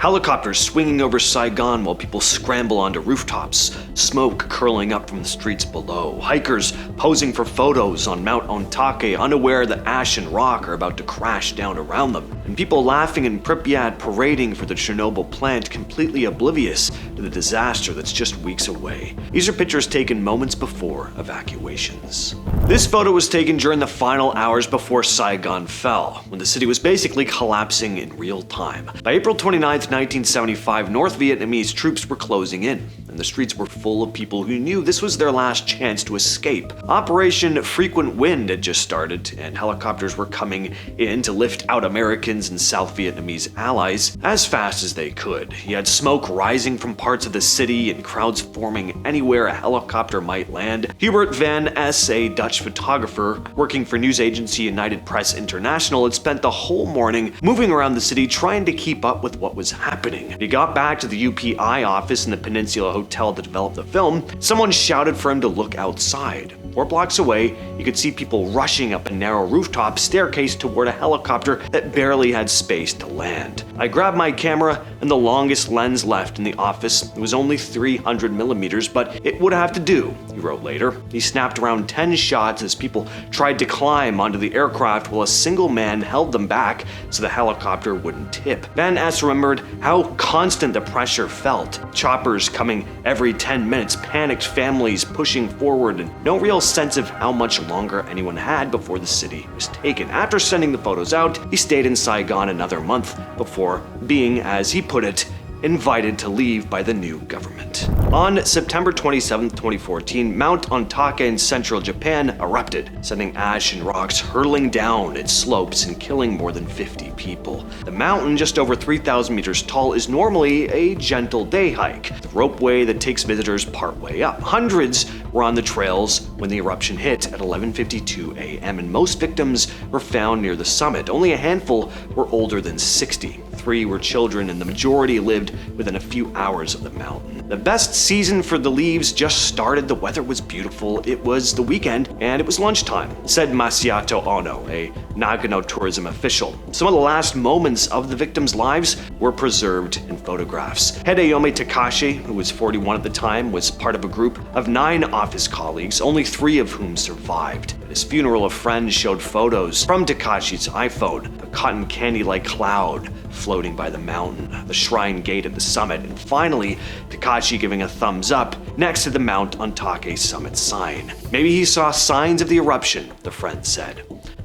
Helicopters swinging over Saigon while people scramble onto rooftops, smoke curling up from the streets below, hikers posing for photos on Mount Ontake, unaware that ash and rock are about to crash down around them, and people laughing in Pripyat parading for the Chernobyl plant, completely oblivious to the disaster that's just weeks away. These are pictures taken moments before evacuations. This photo was taken during the final hours before Saigon fell, when the city was basically collapsing in real time. By April 29, 1975, North Vietnamese troops were closing in, and the streets were full of people who knew this was their last chance to escape. Operation Frequent Wind had just started, and helicopters were coming in to lift out Americans and South Vietnamese allies as fast as they could. You had smoke rising from parts of the city and crowds forming anywhere a helicopter might land. Hubert van Es, a Dutch photographer working for news agency United Press International, had spent the whole morning moving around the city trying to keep up with what was happening. He got back to the UPI office in the Peninsula Hotel that developed the film. Someone shouted for him to look outside. 4 blocks away, you could see people rushing up a narrow rooftop staircase toward a helicopter that barely had space to land. I grabbed my camera and the longest lens left in the office. It was only 300 millimeters, but it would have to do, he wrote later. He snapped around 10 shots as people tried to climb onto the aircraft while a single man held them back so the helicopter wouldn't tip. Van Es remembered how constant the pressure felt. Choppers coming every 10 minutes, panicked families pushing forward, and no real sense of how much longer anyone had before the city was taken. After sending the photos out, he stayed in Saigon another month before being, as he put it, invited to leave by the new government. On September 27, 2014, Mount Ontake in central Japan erupted, sending ash and rocks hurtling down its slopes and killing more than 50 people. The mountain, just over 3,000 meters tall, is normally a gentle day hike, the ropeway that takes visitors partway up. Hundreds were on the trails when the eruption hit at 11:52 a.m., and most victims were found near the summit. Only a handful were older than 60. 3 were children, and the majority lived within a few hours of the mountain. The best season for the leaves just started. The weather was beautiful. It was the weekend, and it was lunchtime, said Masato Ono, a Nagano tourism official. Some of the last moments of the victims' lives were preserved in photographs. Hideyomi Takashi, who was 41 at the time, was part of a group of 9 office colleagues, only 3 of whom survived. At his funeral, a friend showed photos from Takashi's iPhone, a cotton candy-like cloud floating by the mountain, the shrine gate at the summit, and finally, Takashi giving a thumbs up next to the Mount Ontake summit sign. Maybe he saw signs of the eruption, the friend said.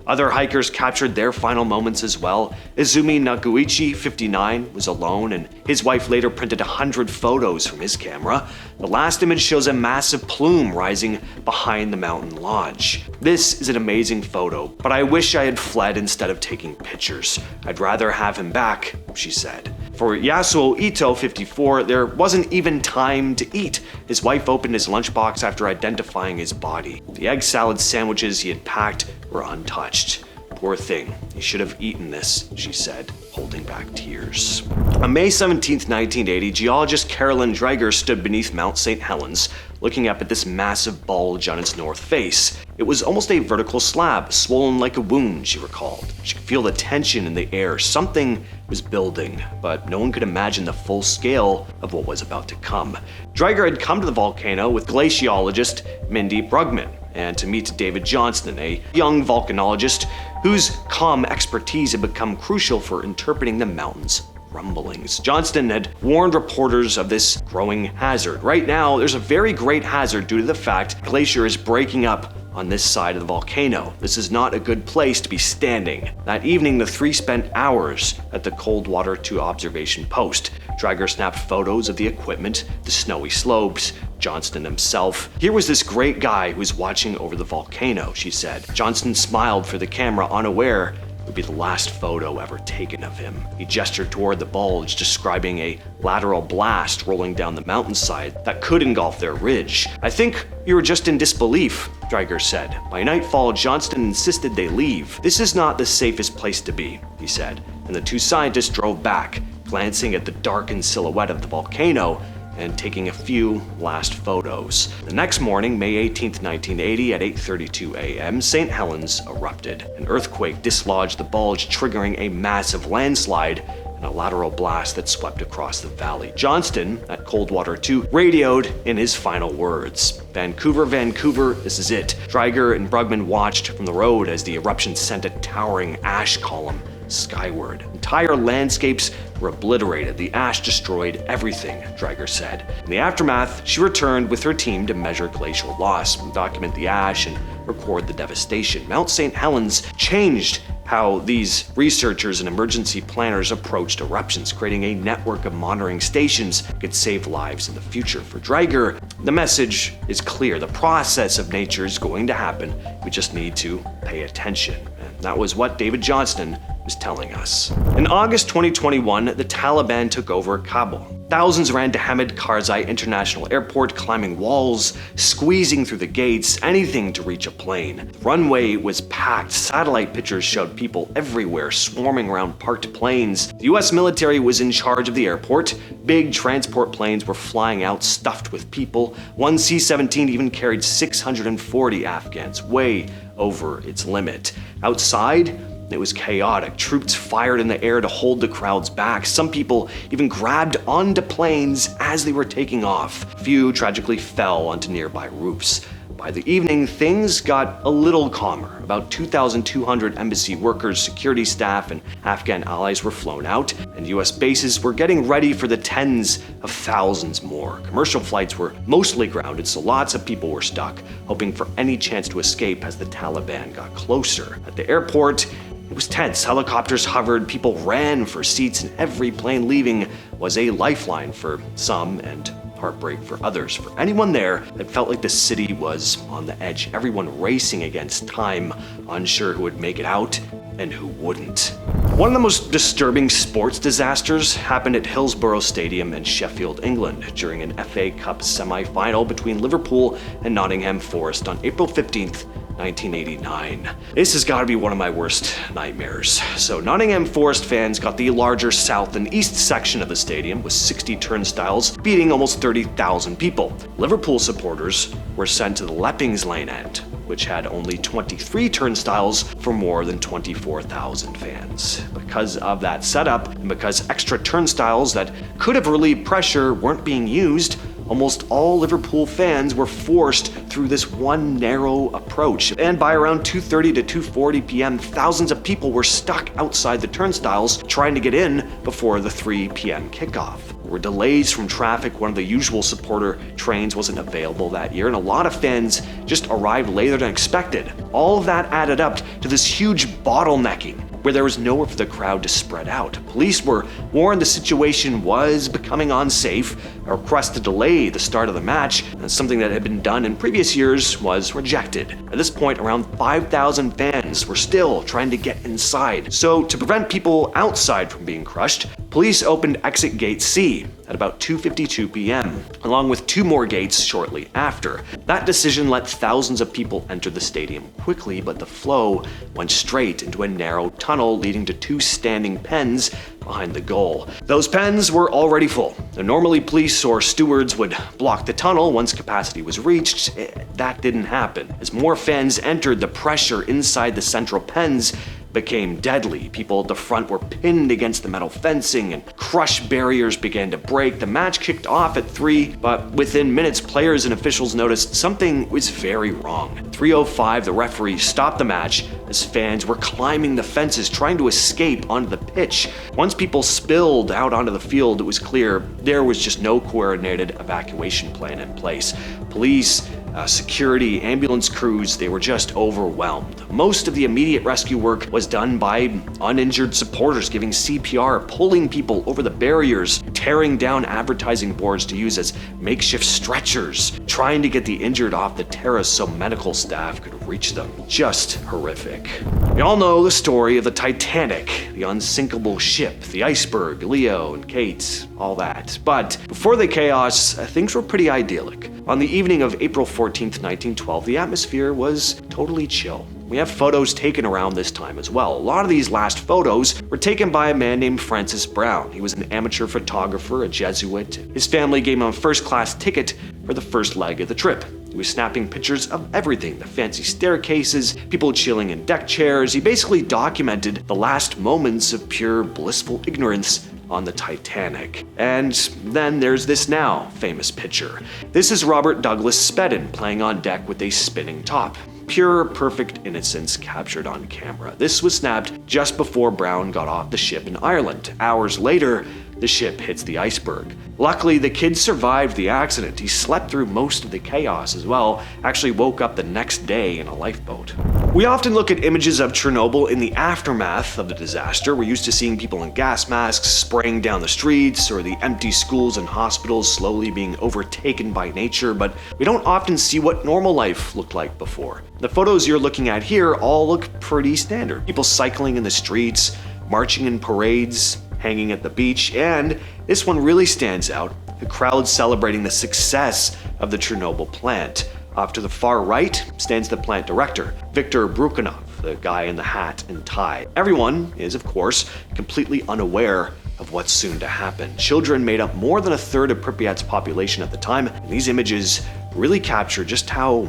Other hikers captured their final moments as well. Izumi Noguchi, 59, was alone, and his wife later printed 100 photos from his camera. The last image shows a massive plume rising behind the mountain lodge. This is an amazing photo, but I wish I had fled instead of taking pictures. I'd rather have him back, she said. For Yasuo Ito, 54, there wasn't even time to eat. His wife opened his lunchbox after identifying his body. The egg salad sandwiches he had packed were untouched. Poor thing, he should have eaten this, she said, holding back tears. On May 17, 1980, geologist Carolyn Dreger stood beneath Mount St. Helens, looking up at this massive bulge on its north face. It was almost a vertical slab, swollen like a wound, she recalled. She could feel the tension in the air. Something was building, but no one could imagine the full scale of what was about to come. Dreger had come to the volcano with glaciologist Mindy Brugman, and to meet David Johnston, a young volcanologist whose calm expertise had become crucial for interpreting the mountain's rumblings. Johnston had warned reporters of this growing hazard. Right now, there's a very great hazard due to the fact the glacier is breaking up on this side of the volcano. This is not a good place to be standing. That evening, the 3 spent hours at the Cold Water 2 observation post. Dreger snapped photos of the equipment, the snowy slopes, Johnston himself. Here was this great guy who was watching over the volcano, she said. Johnston smiled for the camera, unaware it would be the last photo ever taken of him. He gestured toward the bulge, describing a lateral blast rolling down the mountainside that could engulf their ridge. I think you were just in disbelief, Dreger said. By nightfall, Johnston insisted they leave. This is not the safest place to be, he said, and the 2 scientists drove back, glancing at the darkened silhouette of the volcano and taking a few last photos. The next morning, May 18, 1980, at 8:32 a.m., St. Helens erupted. An earthquake dislodged the bulge, triggering a massive landslide, and a lateral blast that swept across the valley. Johnston, at Coldwater 2, radioed in his final words, Vancouver, Vancouver, this is it. Dreiger and Brugman watched from the road as the eruption sent a towering ash column skyward. Entire landscapes were obliterated. The ash destroyed everything, Dreiger said. In the aftermath, she returned with her team to measure glacial loss, document the ash, and record the devastation. Mount St. Helens changed how these researchers and emergency planners approached eruptions, creating a network of monitoring stations that could save lives in the future. For Dreiger, the message is clear. The process of nature is going to happen. We just need to pay attention. And that was what David Johnston was telling us. In August 2021, the Taliban took over Kabul. Thousands ran to Hamid Karzai International Airport, climbing walls, squeezing through the gates, anything to reach a plane. The runway was packed. Satellite pictures showed people everywhere swarming around parked planes. The US military was in charge of the airport. Big transport planes were flying out, stuffed with people. One C-17 even carried 640 Afghans, way over its limit. Outside, it was chaotic. Troops fired in the air to hold the crowds back. Some people even grabbed onto planes as they were taking off. Few tragically fell onto nearby roofs. By the evening, things got a little calmer. About 2,200 embassy workers, security staff, and Afghan allies were flown out, and US bases were getting ready for the tens of thousands more. Commercial flights were mostly grounded, so lots of people were stuck, hoping for any chance to escape as the Taliban got closer. At the airport, it was tense. Helicopters hovered, people ran for seats, and every plane leaving was a lifeline for some and heartbreak for others. For anyone there, it felt like the city was on the edge, everyone racing against time, unsure who would make it out and who wouldn't. One of the most disturbing sports disasters happened at Hillsborough Stadium in Sheffield, England, during an FA Cup semi-final between Liverpool and Nottingham Forest on April 15th, 1989. This has got to be one of my worst nightmares. So Nottingham Forest fans got the larger south and east section of the stadium with 60 turnstiles, beating almost 30,000 people. Liverpool supporters were sent to the Leppings Lane end, which had only 23 turnstiles for more than 24,000 fans. Because of that setup, and because extra turnstiles that could have relieved pressure weren't being used, almost all Liverpool fans were forced through this one narrow approach. And by around 2:30 to 2:40 p.m., thousands of people were stuck outside the turnstiles trying to get in before the 3 p.m. kickoff. There were delays from traffic. One of the usual supporter trains wasn't available that year, and a lot of fans just arrived later than expected. All of that added up to this huge bottlenecking, where there was nowhere for the crowd to spread out. Police were warned the situation was becoming unsafe. A request to delay the start of the match, and something that had been done in previous years, was rejected. At this point, around 5,000 fans were still trying to get inside. So to prevent people outside from being crushed, police opened exit gate C at about 2:52 p.m., along with 2 more gates shortly after. That decision let thousands of people enter the stadium quickly, but the flow went straight into a narrow tunnel leading to 2 standing pens behind the goal. Those pens were already full. Now, normally police or stewards would block the tunnel once capacity was reached. That didn't happen. As more fans entered, the pressure inside the central pens became deadly. People at the front were pinned against the metal fencing and crushed barriers began to break. The match kicked off at 3, but within minutes, players and officials noticed something was very wrong. At 3:05, the referee stopped the match as fans were climbing the fences trying to escape onto the pitch. Once people spilled out onto the field, it was clear there was just no coordinated evacuation plan in place. Police, security, ambulance crews, they were just overwhelmed. Most of the immediate rescue work was done by uninjured supporters giving CPR, pulling people over the barriers, tearing down advertising boards to use as makeshift stretchers, trying to get the injured off the terrace so medical staff could reach them. Just horrific. We all know the story of the Titanic, the unsinkable ship, the iceberg, Leo and Kate, all that. But before the chaos, things were pretty idyllic. On the evening of April 14th, 1912, the atmosphere was totally chill. We have photos taken around this time as well. A lot of these last photos were taken by a man named Francis Brown. He was an amateur photographer, a Jesuit. His family gave him a first-class ticket for the first leg of the trip. He was snapping pictures of everything, the fancy staircases, people chilling in deck chairs. He basically documented the last moments of pure blissful ignorance on the Titanic. And then there's this now famous picture. This is Robert Douglas Spedden playing on deck with a spinning top. Pure, perfect innocence captured on camera. This was snapped just before Brown got off the ship in Ireland. Hours later, the ship hits the iceberg. Luckily, the kid survived the accident. He slept through most of the chaos as well, actually woke up the next day in a lifeboat. We often look at images of Chernobyl in the aftermath of the disaster. We're used to seeing people in gas masks spraying down the streets, or the empty schools and hospitals slowly being overtaken by nature, but we don't often see what normal life looked like before. The photos you're looking at here all look pretty standard. People cycling in the streets, marching in parades, hanging at the beach, and this one really stands out, the crowd celebrating the success of the Chernobyl plant. Off to the far right stands the plant director, Viktor Brukhanov, the guy in the hat and tie. Everyone is, of course, completely unaware of what's soon to happen. Children made up more than a third of Pripyat's population at the time, and these images really capture just how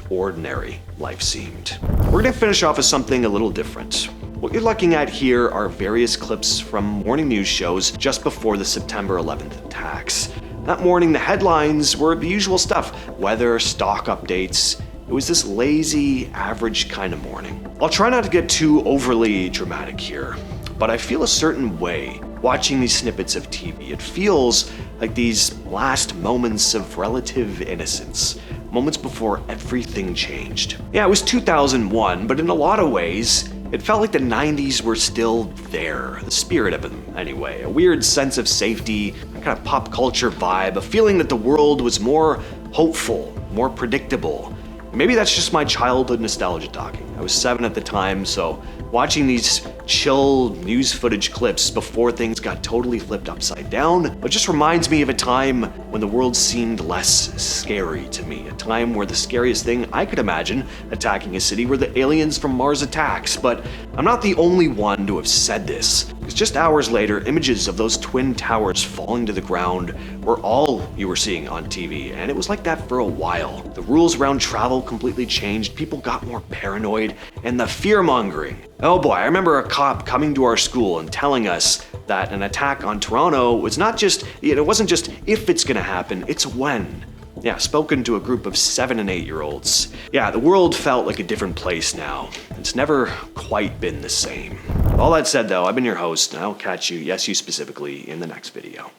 ordinary life seemed. We're gonna finish off with something a little different. What you're looking at here are various clips from morning news shows just before the September 11th attacks. That morning, the headlines were the usual stuff: weather, stock updates. It was this lazy, average kind of morning. I'll try not to get too overly dramatic here, but I feel a certain way watching these snippets of TV. It feels like these last moments of relative innocence, moments before everything changed. Yeah, it was 2001, but in a lot of ways, it felt like the 90s were still there, the spirit of them anyway. A weird sense of safety, a kind of pop culture vibe, a feeling that the world was more hopeful, more predictable. Maybe that's just my childhood nostalgia talking. I was 7 at the time, so watching these chill news footage clips before things got totally flipped upside down, it just reminds me of a time when the world seemed less scary to me. A time where the scariest thing I could imagine attacking a city were the aliens from Mars attacks. But I'm not the only one to have said this, because just hours later, images of those twin towers falling to the ground were all you were seeing on TV, and it was like that for a while. The rules around travel completely changed, people got more paranoid, and the fear-mongering. Oh boy, I remember a cop coming to our school and telling us that an attack on Toronto was not just, it wasn't just if it's gonna happen, it's when. Yeah, spoken to a group of 7 and 8-year-olds. Yeah, the world felt like a different place now. It's never quite been the same. All that said though, I've been your host, and I'll catch you, yes you specifically, in the next video.